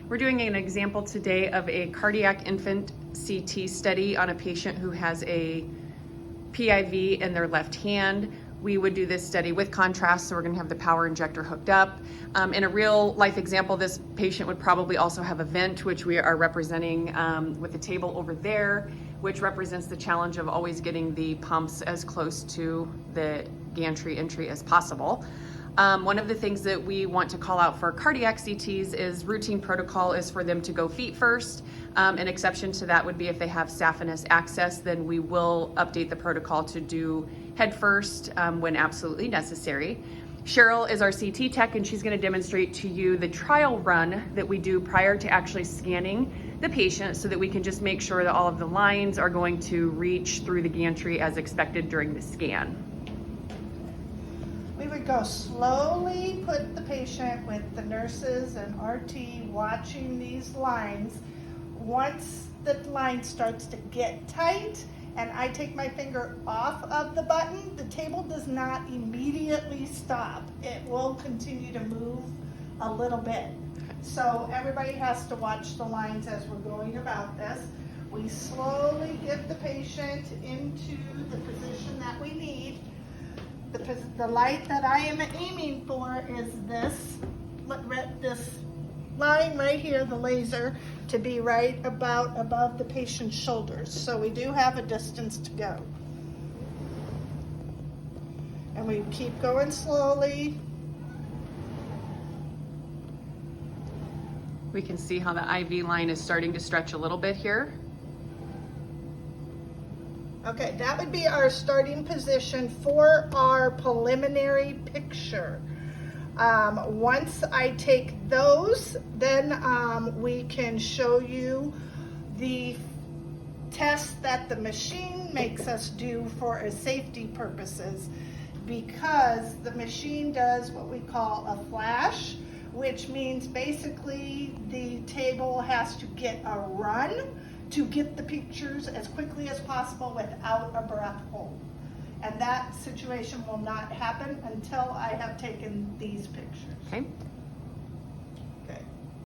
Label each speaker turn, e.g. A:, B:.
A: We're doing an example today of a cardiac infant CT study on a patient who has a PIV in their left hand. We would do this study with contrast, so we're going to have the power injector hooked up. In a real life example, this patient would probably also have a vent, which we are representing with the table over there, which represents the challenge of always getting the pumps as close to the gantry entry as possible. One of the things that we want to call out for cardiac CTs is routine protocol is for them to go feet first. An exception to that would be if they have saphenous access, then we will update the protocol to do head first when absolutely necessary. Cheryl is our CT tech, and she's going to demonstrate to you the trial run that we do prior to actually scanning the patient so that we can just make sure that all of the lines are going to reach through the gantry as expected during the scan.
B: We would go slowly, put the patient with the nurses and RT watching these lines. Once the line starts to get tight and I take my finger off of the button, the table does not immediately stop. It will continue to move a little bit. So everybody has to watch the lines as we're going about this. We slowly get the patient into the position that we need. The light that I am aiming for is this line right here, the laser, to be right about above the patient's shoulders. So we do have a distance to go. And we keep going slowly.
A: We can see how the IV line is starting to stretch a little bit here.
B: Okay, that would be our starting position for our preliminary picture. Once I take those, then we can show you the test that the machine makes us do for safety purposes, because the machine does what we call a flash, which means basically the table has to get a run to get the pictures as quickly as possible without a breath hold. And that situation will not happen until I have taken these pictures.
A: Okay.